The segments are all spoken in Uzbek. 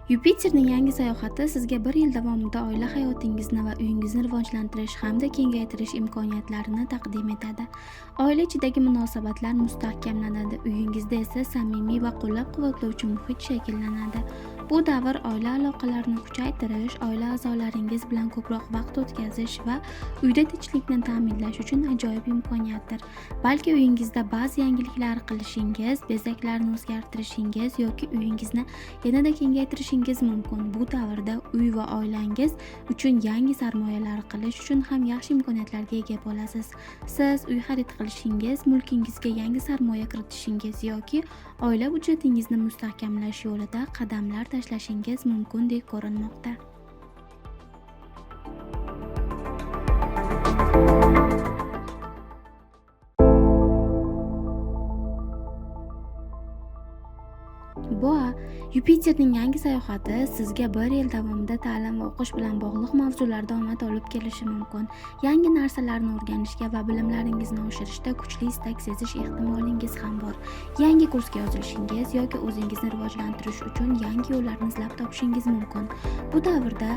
Yupiterning yangi sayohati sizga 1 yil davomida oila hayotingizni va uyingizni rivojlantirish hamda kengaytirish imkoniyatlarini taqdim etadi. Oila ichidagi munosabatlar mustahkamlanadi, uyingizda esa samimiy va qo'llab-quvvatlovchi muhit shakllanadi. Bu davr oila aloqalarini kuchaytirish, oila a'zolaringiz bilan ko'proq vaqt o'tkazish va uyda tinchlikni ta'minlash uchun ajoyib imkoniyatdir. Balki uyingizda ba'zi yangiliklar qilishingiz, bezaklarni o'zgartirishingiz yoki uyingizni yanada kengaytirishingiz mumkin. Bu davrda uy va oilangiz uchun yangi sarmoyalar qilish uchun ham yaxshi imkoniyatlarga ega bo'lasiz. Siz uy xarid qilishingiz, mulkingizga yangi sarmoya kiritishingiz yoki oila budjetingizni mustahkamlash yo'lida qadamlar tashlashingiz mumkindek ko'rinmoqda. Boa, Yupiterning yangi sayohati sizga 1 yil davomida ta'lim va o'qish bilan bog'liq mavzularda omad olib kelishi mumkin. Yangi narsalarni o'rganishga va bilimlaringizni oshirishda kuchli istak sezish ehtimolingiz ham bor. Yangi kursga yozilishingiz yoki o'zingizni rivojlantirish uchun yangi yo'llarni izlab topishingiz mumkin. Bu davrda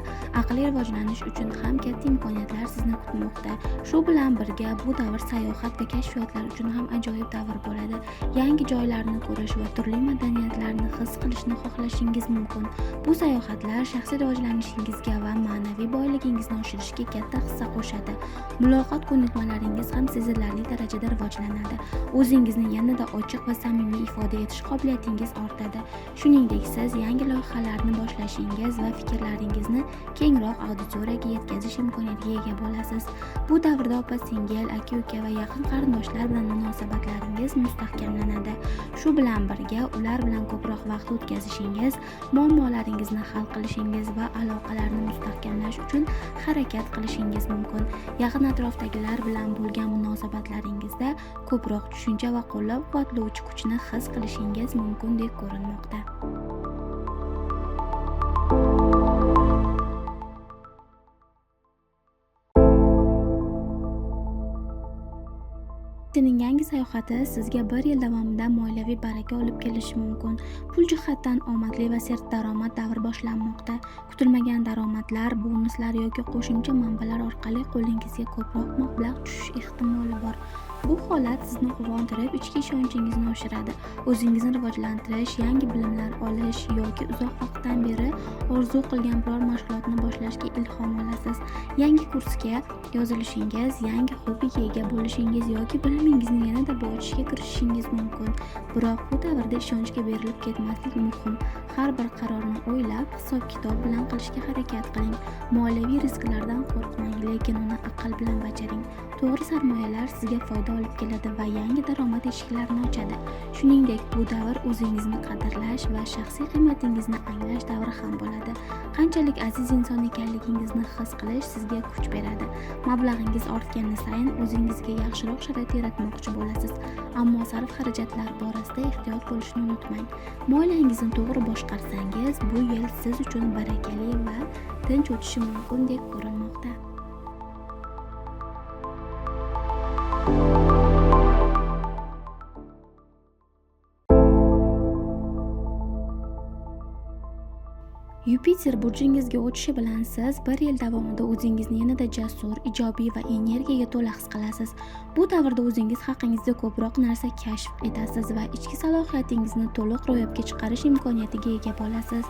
aqliy rivojlanish uchun ham katta imkoniyatlar sizni kutmoqda. Shu bilan birga bu davr sayohat va kashfiyotlar uchun ham ajoyib davr bo'ladi. Yangi joylarni ko'rish va turli madaniyatlarni his qilishni xohlashingiz mumkin. Bu sayohatlar shaxsiy rivojlanishingizga va ma'naviy boyligingizni oshirishga katta hissa qo'shadi. Muloqot ko'nikmalaringiz ham sezilarli darajada rivojlanadi. O'zingizni yanada ochiq va samimiy ifoda etish qobiliyatingiz ortadi. Shuningdek, siz yangi loyihalarni boshlashingiz va fikrlaringizni kengroq auditoriyaga yetkazish imkoniyatiga ega bo'lasiz. Bu davrda opa-singil, aka-uka va yaqin qarindoshlar bilan munosabatlaringiz mustahkamlanadi. Shu bilan birga ular bilan ko'proq vaqt o'tkazishingiz, muammolaringizni hal qilishingiz va aloqalarni mustahkamlash uchun harakat qilishingiz mumkin. Yaqin atrofdagilar bilan bo'lgan munosabatlaringizda ko'proq tushuncha va qo'llab-quvvatlovchi kuchni his qilishingiz mumkindek ko'rinmoqda. Yupiterning yangi sayohati sizga 1 yil davomida moliyaviy baraka olib kelishi mumkin. Pul jihatdan omadli va serdaromad davr boshlanmoqda. Kutilmagan daromadlar, bonuslar yoki qo'shimcha manbalar orqali qo'lingizga ko'proq mablag' tushish ehtimoli bor. Bu holat sizni quvontirib, ichki ishonchingizni oshiradi. O'zingizni rivojlantirish, yangi bilimlar olish yoki uzoq vaqtdan beri orzu qilgan biror mashg'ulotni boshlashga ilhom olasiz. Yangi kursga yozilishingiz, yangi hobbiga ega bo'lishingiz yoki bilimingizni yanada boyitishga kirishishingiz mumkin. Biroq bu davrda ishonchga berilib ketmaslik muhim. Har bir qarorni o'ylab, hisob-kitob bilan qilishga harakat qiling. Moliyaviy risklardan qo'rqmang, lekin uni aql bilan bajaring. To'g'ri sarmoyalar sizga foyda olib keladi va yangi daromad eshiklarini ochadi. Shuningdek, bu davr o'zingizni qadrlash va shaxsiy qiymatingizni anglash davri ham bo'ladi. Qanchalik aziz inson ekanligingizni his qilish sizga kuch beradi. Mablag'ingiz ortgani sayin o'zingizga yaxshiroq sharoit yaratmoqchi bo'lasiz. Ammo sarf xarajatlar borasida ehtiyot bo'lishni unutmang. Moliyangizni to'g'ri boshqarsangiz, bu yil siz uchun barakali va tinch o'tishi mumkindek ko'rinmoqda. Yupiter burjingizga o'tishi bilan siz 1 yil davomida o'zingizni yanada jasur, ijobiy va energiyaga to'la his qilasiz. Bu davrda o'zingiz haqingizda ko'proq narsa kashf etasiz va ichki salohiyatingizni to'liq ro'yobga chiqarish imkoniyatiga ega bo'lasiz.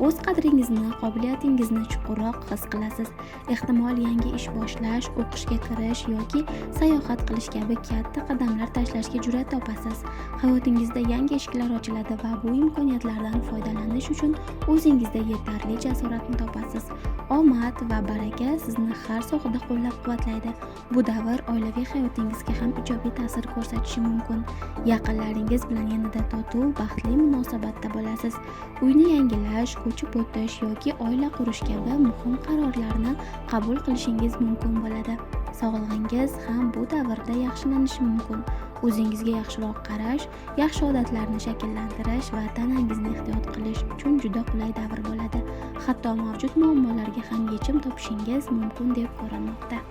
O'z qadringizni, qobiliyatingizni chuqurroq his qilasiz. Ehtimol yangi ish boshlash, o'qishga kirish yoki sayohat qilish kabi katta qadamlar tashlashga jur'at topasiz. Hayotingizda yangi eshiklar ochiladi va bu imkoniyatlardan foydalanish uchun o'zingizda yetarli jasoratni topasiz. Omad va baraka sizni har sohada qo'llab-quvvatlaydi. Bu davr oilaviy hayotingizga ham ijobiy ta'sir ko'rsatishi mumkin. Yaqinlaringiz bilan yanada totuv, baxtli munosabatda bo'lasiz. Uyni yangilash, ko'chib o'tish yoki oila qurish kabi muhim qarorlarni qabul qilishingiz mumkin bo'ladi. Sog'lig'ingiz ham bu davrda yaxshilanishi mumkin. O'zingizga yaxshiroq qarash, yaxshi odatlarni shakllantirish va tanangizni ehtiyot qilish uchun juda qulay davr bo'ladi. Hatto mavjud muammolarga ham yechim topishingiz mumkin deb ko'rinmoqda.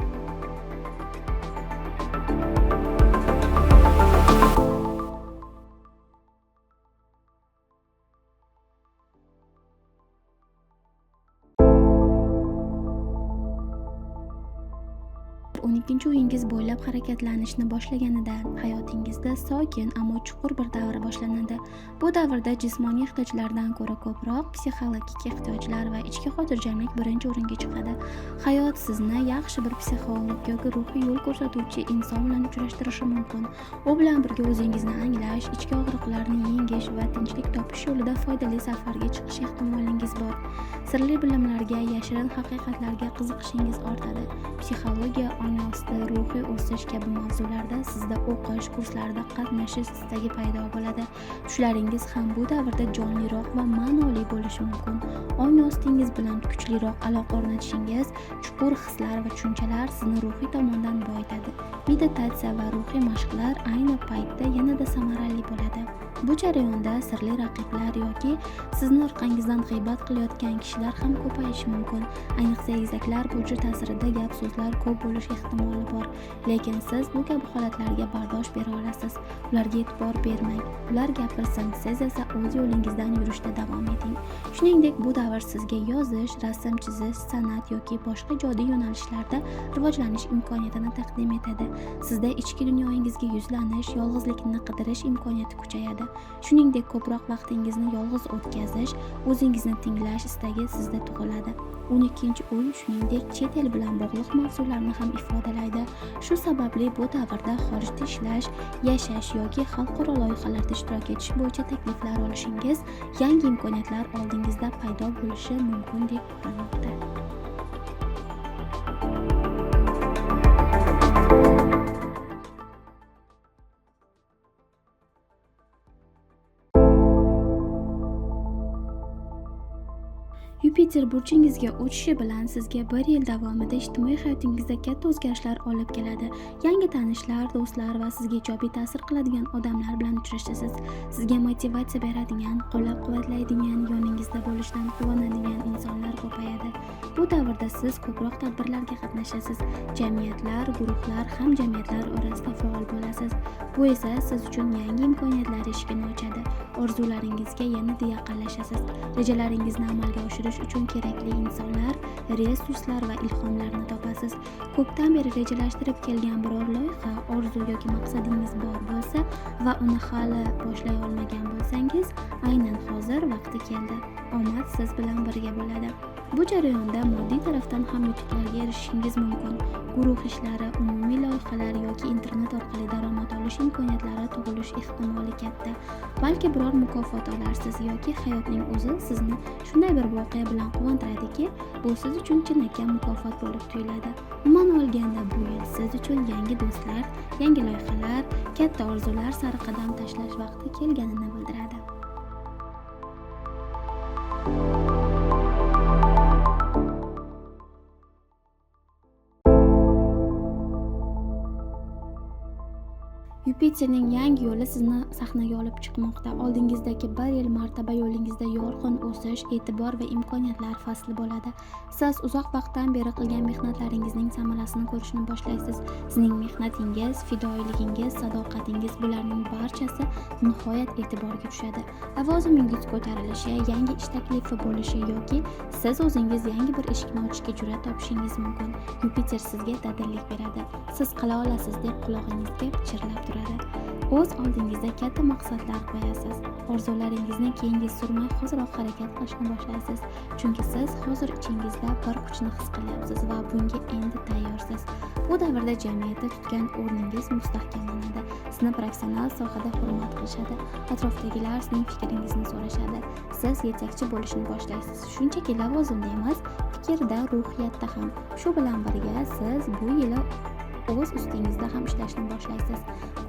ikkinchi uyingiz bo'ylab harakatlanishni boshlaganidan hayotingizda sokin ammo chuqur bir davr boshlanadi. Bu davrda jismoniy ehtiyojlardan ko'ra ko'proq psixologik ehtiyojlar va ichki xotirjamlik birinchi o'ringa chiqadi. Hayot sizni yaxshi bir psixolog yoki ruhiy yo'l ko'rsatuvchi inson bilan uchrashtirishi mumkin. U bilan birga o'zingizni anglash, ichki og'riqlarni yengish va tinchlik topish yo'lida foydali safarga chiqish ehtimolingiz bor. Sirli bilimlarga, yashirin haqiqatlarga qiziqishingiz ortadi. Psixologiya, ong osti, ruhiy o'sish kabi mavzularda sizda o'qish kurslarida qatnashish istagi paydo bo'ladi. Tushlaringiz ham bu davrda jonliroq va ma'noli bo'lishi mumkin. Ong ostingiz bilan kuchliroq aloqa o'rnatishingiz, chuqur hislar va tushunchalar sizni ruhiy tomondan boyitadi. Meditatsiya va ruhiy mashqlar ayni paytda yanada samarali bo'ladi. Bu jarayonda sirli raqiblar yoki sizni orqangizdan g'iybat qilayotgan kishilar ham ko'payishi mumkin. Ayniqsa egizaklar burchi ta'sirida gap so'zlar ko'p bo'lish ehtimoli bor. Lekin siz bu kabi holatlarga bardosh bera olasiz. Ularga e'tibor bermang. Ular gapirsin, siz esa o'z yo'lingizdan yurishda davom eting. Shuningdek, bu davr sizga yozish, rasm chizish, san'at yoki boshqa ijodiy yo'nalishlarda rivojlanish imkoniyatini taqdim etadi. Sizda ichki dunyoyingizga yuzlanish, yolg'izlikni qidirish imkoniyati kuchayadi. Shuningdek, ko'proq vaqtingizni yolg'iz o'tkazish, o'zingizni tinglash istagi sizda tug'iladi. 12-uy shuningdek chet el bilan bog'liq mavzularni ham ifodalaydi. Shu sababli bu davrda xorijda ishlash, yashash yoki xalqaro loyihalarda ishtirok etish bo'yicha takliflar olishingiz, yangi imkoniyatlar oldingizda paydo bo'lishi mumkin deb ko'rilmoqda. Yupiter burchingizga o'tishi bilan sizga 1 yil davomida ijtimoiy hayotingizda katta o'zgarishlar olib keladi. Yangi tanishlar, do'stlar va sizga ijobiy ta'sir qiladigan odamlar bilan uchrashasiz. Sizga motivatsiya beradigan, qo'llab-quvvatlaydigan, yoningizda bo'lishidan quvonadigan insonlar ko'payadi. Bu davrda siz ko'proq tadbirlarga qatnashasiz. Jamiyatlar, guruhlar, hamjamiyatlar orasida faol bo'lasiz. Bu esa siz uchun yangi imkoniyatlar eshigini ochadi. Orzularingizga yanada yaqinlashasiz. Rejalaringizni amalga oshirish uchun kerakli insonlar, resurslar va ilhomlarni topasiz. Ko'pdan beri rejalashtirib kelgan biror loyiha, orzu yoki maqsadingiz bor bo'lsa va uni hali boshlay olmagan bo'lsangiz, aynan hozir vaqti keldi. Omad siz bilan birga bo'ladi. Bu jarayonda moddiy tarafdan ham yutuqlarga erishishingiz mumkin. Guruh ishlari, umumiy loyihalar yoki internet orqali daromad olish imkoniyatlari tug'ilish ehtimoli katta. Balki biror mukofot olarsiz yoki hayotning o'zi sizni shunday bir voqea bilan quvontiradiki, bu siz uchun chinakam mukofot bo'lib tuyuladi. Umuman olganda bu yil siz uchun yangi do'stlar, yangi loyihalar, katta orzular sari qadam tashlash vaqti kelganini bildiradi. Yupiterning yangi yo'li sizni sahnaga olib chiqmoqda. Oldingizdagi 1 yil martaba yo'lingizda yorqin o'sish, e'tibor va imkoniyatlar fasli bo'ladi. Siz uzoq vaqtdan beri qilgan mehnatlaringizning samarasini ko'rishni boshlaysiz. Sizning mehnatingiz, fidoyiligingiz, sadoqatingiz bularning barchasi nihoyat e'tiborga tushadi. Lavozimingiz ko'tarilishi, yangi ish taklifi bo'lishi yoki siz o'zingiz yangi bir eshikni ochishga jur'at topishingiz mumkin. Yupiter sizga dadillik beradi. Siz qila olasiz deb qulog'ingizga pichirlab turadi. O'z oldingizda katta maqsadlar qo'yasiz. Orzularingizni keyinga surmay hoziroq harakat qilishni boshlaysiz. Chunki siz hozir ichingizda bir kuchni his qilyapsiz va bunga endi tayyorsiz. Bu davrda jamiyatda tutgan o'rningiz mustahkamlanadi. Sizni professional sohada hurmat qilishadi. Atrofdagilar sizning fikringizni so'rashadi. Siz yetakchi bo'lishni boshlaysiz. Shunchaki lavozimda emas, fikrda, ruhiyatda ham. Shu bilan birga siz bu yili o'z ustingizda ham ishlashni boshlaysiz.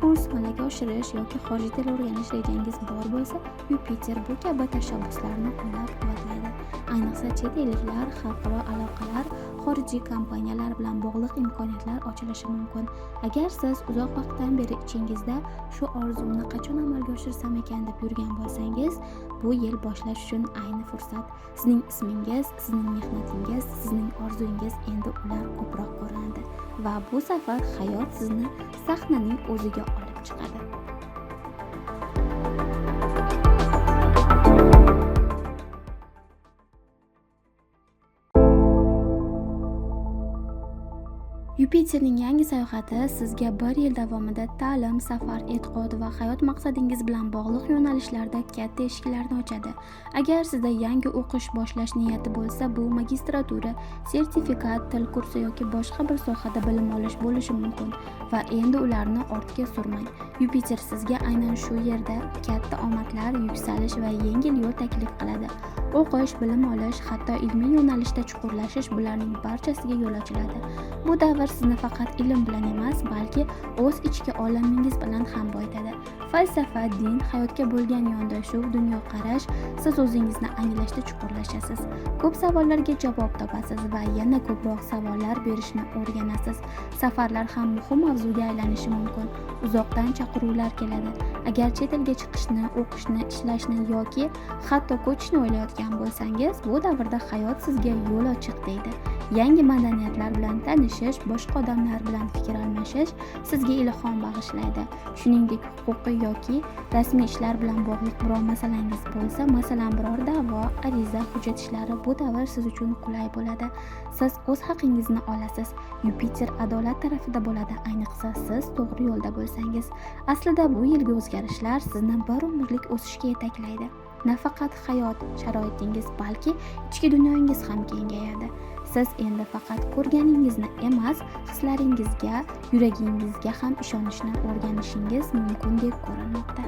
Kurs, malaka oshirish yoki xorij tili o'rganish rejangiz bor bo'lsa, Yupiter bu kabi tashabbuslarni qo'llab-quvvatlaydi. Ayniqsa chet elliklar, xalqaro aloqalar, xorijiy kompaniyalar bilan bog'liq imkoniyatlar ochilishi mumkin. Agar siz uzoq vaqtdan beri ichingizda shu orzuni qachon amalga oshirsam ekan deb yurgan bo'lsangiz, bu yil boshlash uchun ayni fursat. Sizning ismingiz, sizning mehnatingiz, sizning orzungiz endi ular ko'proq ko'rinadi. Va bu safar hayot sizni sahnaning o'ziga olib chiqadi. Yupiterning yangi sayohati sizga bir yil davomida ta'lim, safar, e'tiqod va hayot maqsadingiz bilan bog'liq yo'nalishlarda katta eshiklarni ochadi. Agar sizda yangi o'qish boshlash niyati bo'lsa, bu magistratura, sertifikat, til kursi yoki boshqa bir sohada bilim olish bo'lishi mumkin va endi ularni ortga surmang. Yupiter sizga aynan shu yerda katta omadlar, yuksalish va yengil yo'l taklif qiladi. O'qish, bilim olish, hatto ilmiy yo'nalishda chuqurlashish bularning barchasiga yo'l ochiladi. Bu davr sizni faqat ilm bilan emas, balki o'z ichki olamingiz bilan ham boyitadi. Falsafa, din, hayotga bo'lgan yondashuv, dunyoqarash, siz o'zingizni anglashda chuqurlashasiz. Ko'p savollarga javob topasiz va yana ko'proq savollar berishni o'rganasiz. Safarlar ham muhim mavzuga aylanishi mumkin. Uzoqdan chaqiruvlar keladi. Agar chet elga chiqishni, o'qishni, ishlashni yoki hatto ko'chishni o'ylayotgan bo'lsangiz, bu davrda hayot sizga yo'l ochiq deydi. Yangi madaniyatlar bilan tanishish, boshqa odamlar bilan fikr almashish sizga ilhom bag'ishlaydi. Shuningdek, huquqiy yoki rasmiy ishlar bilan bog'liq biror masalangiz bo'lsa, masalan, biror da'vo, ariza, hujjat ishlari, bu davr siz uchun qulay bo'ladi. Siz o'z haqingizni olasiz. Yupiter adolat tarafida bo'ladi, ayniqsa siz to'g'ri yo'lda bo'lsangiz. Aslida bu yilgi o'zgarishlar sizni bir umrlik o'sishga yetaklaydi. Nafaqat hayot sharoitingiz, balki ichki dunyoingiz ham kengayadi. Siz endi faqat ko'rganingizni emas, hislaringizga, yuragingizga ham ishonishni o'rganishingiz mumkin deb ko'rinmoqda.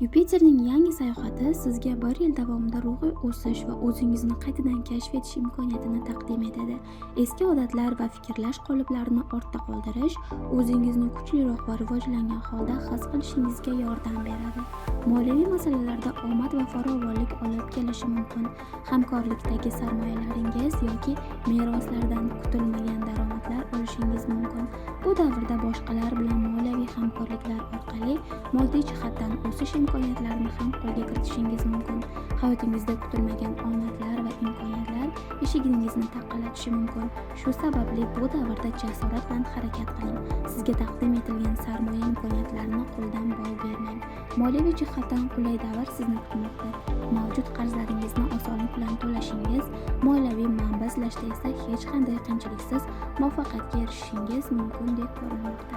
Yupiterning yangi sayohati sizga bir yil davomida ruhiy o'sish va o'zingizni qaytadan kashf etish imkoniyatini taqdim etadi. Eski odatlar va fikrlash qoliplarini ortda qoldirish, o'zingizni kuchliroq va rivojlangan holda his qilishingizga yordam beradi. Moliyaviy masalalarda omad va farovonlik olib kelishi mumkin. Hamkorlikdagi sarmoyalaringiz yoki meroslardan kutilmagan daromadlar olishingiz mumkin. Bu davrda boshqalar bilan moliyaviy hamkorliklar orqali moddiy jihatdan o'sish imkoniyatlarini ham qo'lga kiritishingiz mumkin. Hayotingizda kutilmagan omadlar va imkoniyatlar eshigingizni taqallatishi mumkin. Shu sababli bu davrda jasorat bilan harakat qiling. Sizga taqdim etilgan sarmoya imkoniyatlarini qo'ldan boy bermang. Moliyaviy jihatdan qulay davr sizni kutmoqda. Mavjud qarzlaringizni osonlik bilan to'lashingiz, moliyaviy manba izlashda esa hech qanday qiyinchiliksiz muvaffaqiyatga erishishingiz mumkin deb ko'rinmoqda.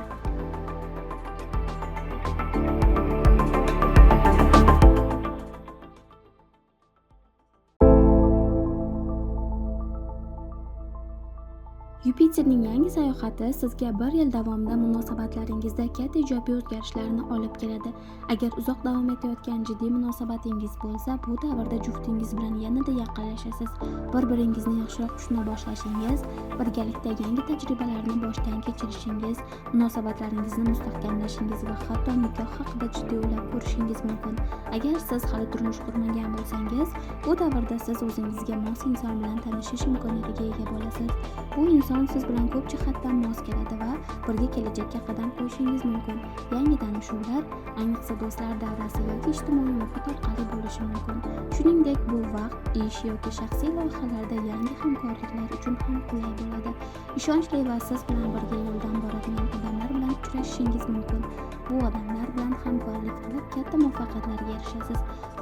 Yupiterning yangi sayohati sizga bir yil davomida munosabatlaringizda katta ijobiy o'zgarishlarni olib keladi. Agar uzoq davom etayotgan jiddiy munosabatingiz bo'lsa, bu davrda juftingiz bilan yanada yaqinlashasiz. Bir-biringizni yaxshiroq tushuna boshlashingiz, birgalikda yangi tajribalarni boshdan kechirishingiz, munosabatlaringizni mustahkamlashingiz va hatto nikoh haqida jiddiy o'ylab ko'rishingiz mumkin. Agar siz hali turmush qurmagan bo'lsangiz, bu davrda siz o'zingizga mos inson bilan tanishish imkoniyatiga ega bo'lasiz. Bu inson siz bilan ko'p jihatdan mos keladi va birga kelajakka qadam qo'yishingiz mumkin. Yangi tanishuvlar, ayniqsa do'stlar davrasi yoki ijtimoiy muhit orqali bo'lishi mumkin. Shuningdek, bu vaqt, ish yoki shaxsiy loyihalarda yangi hamkorliklar uchun ham qulay bo'ladi. Ishonchli va siz bilan birga yo'ldan boradigan odamlar bilan uchrashishingiz mumkin. Bu odamlar bilan hamkorlik qilib katta muvaffaqiyatlarga erishasiz.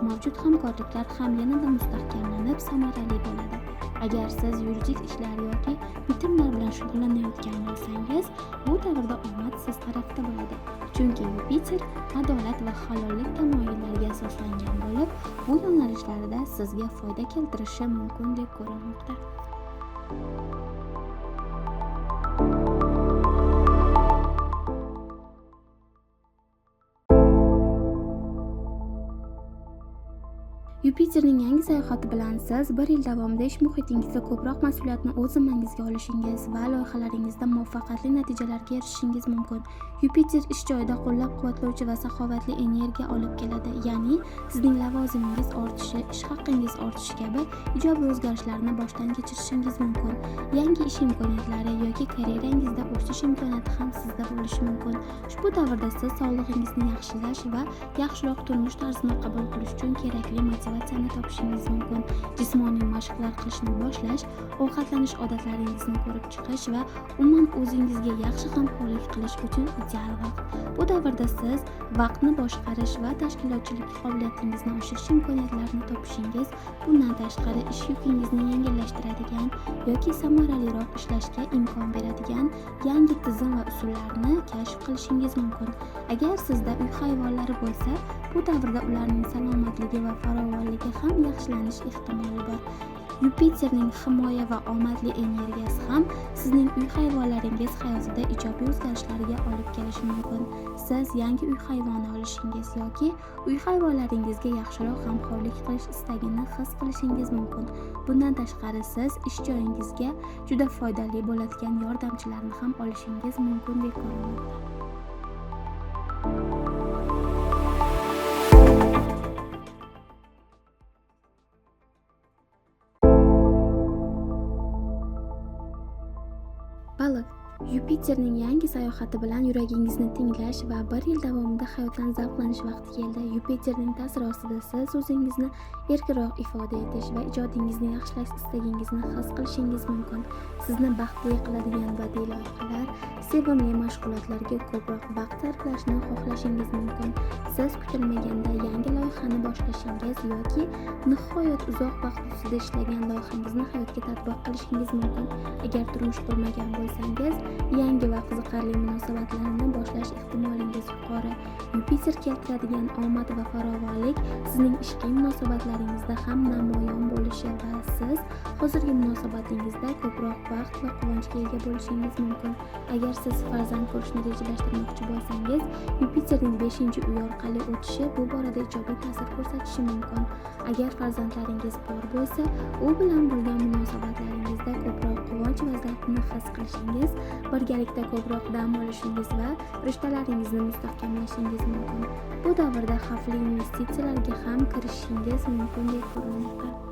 Mavjud hamkorliklar ham yanada mustahkamlanib, samarali bo'ladi. Agar siz yuridik ishlar yoki bitimlar bilan shug'ullanayotgan bo'lsangiz, bu davrda omad siz tarafda bo'ladi. Chunki Yupiter adolat va halollik tamoyillariga asoslangan bo'lib, bu yo'nalishlarda sizga foyda keltirishi mumkin deb ko'rilmoqda. Yupiterning yangi sayohati bilan siz bir yil davomida ish muhitingizda ko'proq mas'uliyatni o'z zimmangizga olishingiz va loyihalaringizda muvaffaqiyatli natijalarga erishishingiz mumkin. Yupiter ish joyida qo'llab-quvvatlovchi va saxovatli energiya olib keladi, ya'ni sizning lavozimingiz ortishi, ish haqingiz ortishi kabi ijobiy o'zgarishlarni boshdan kechirishingiz mumkin. Yangi ish imkoniyatlari yoki karyerangizda o'sish imkoniyati ham sizda bo'lishi mumkin. Ushbu davrda siz sog'lig'ingizni yaxshilash va yaxshiroq turmush tarzini qabul qilish uchun kerakli motivatsiya motivatsiyani topishingiz mumkin. Jismoniy mashqlar qilishni boshlash, ovqatlanish odatlaringizni ko'rib chiqish va umuman o'zingizga yaxshi g'amxo'rlik qilish uchun ideal vaqt. Bu davrda siz vaqtni boshqarish va tashkilotchilik qobiliyatingizni oshirish imkoniyatlarini topishingiz, bundan tashqari ish yukingizni yengillashtiradigan yoki samaraliroq ishlashga imkon beradigan yangi tizim va usullarni kashf qilishingiz mumkin. Agar sizda uy hayvonlari bo'lsa, bu davrda ularning salomatligi va farovonligi ham yaxshilanish ehtimoli bor. Yupiterning himoya va omadli energiyasi ham sizning uy hayvonlaringiz hayotida ijobiy o'zgarishlarga olib kelishi mumkin. Siz yangi uy hayvoni olishingiz yoki uy hayvonlaringizga yaxshiroq g'amxo'rlik qilish istagini his qilishingiz mumkin. Bundan tashqari siz ish joyingizga juda foydali bo'ladigan yordamchilarni ham olishingiz mumkin deb ko'rinmoqda. Baliq, Yupiterning yangi sayohati bilan yuragingizni tinglash va 1 yil davomida hayotdan zavqlanish vaqti keldi. Yupiterning ta'siri ostida siz o'zingizni erkinroq ifoda etish va ijodingizni yaxshilash istagingizni his qilishingiz mumkin. Sizni baxtli qiladigan badiiy loyihalar, sevimli mashg'ulotlarga ko'proq vaqt sarflashni xohlashingiz mumkin. Siz kutilmaganda yangi loyihani boshlashingiz yoki nihoyat uzoq vaqt ustida ishlagan loyihangizni hayotga tatbiq qilishingiz mumkin. Agar turmush qurmagan bo'lsangiz, yangi va qiziqarli munosabatlarni boshlash ehtimolingiz yuqori. Yupiter keltiradigan omad va farovonlik sizning ishqiy munosabatlaringizda ham namoyon bo'lishi va siz hozirgi munosabatingizda ko'proq vaqt va quvonchga ega bo'lishingiz mumkin. Agar siz farzand ko'rishni rejalashtirmoqchi bo'lsangiz, Yupiterning 5-uy orqali o'tishi bu borada ijobiy ta'sir ko'rsatishi mumkin. Agar farzandlaringiz bor bo'lsa, u bilan bo'lgan munosabatlaringizda ko'proq quvonch va zavqni his qilishingiz, birgalikda ko'proq dam olishingiz va rishtalaringizni mustahkamlashingiz mumkin. Bu davrda xavfli investitsiyalarga ham kirishishingiz mumkin deb ko'rilmoqda.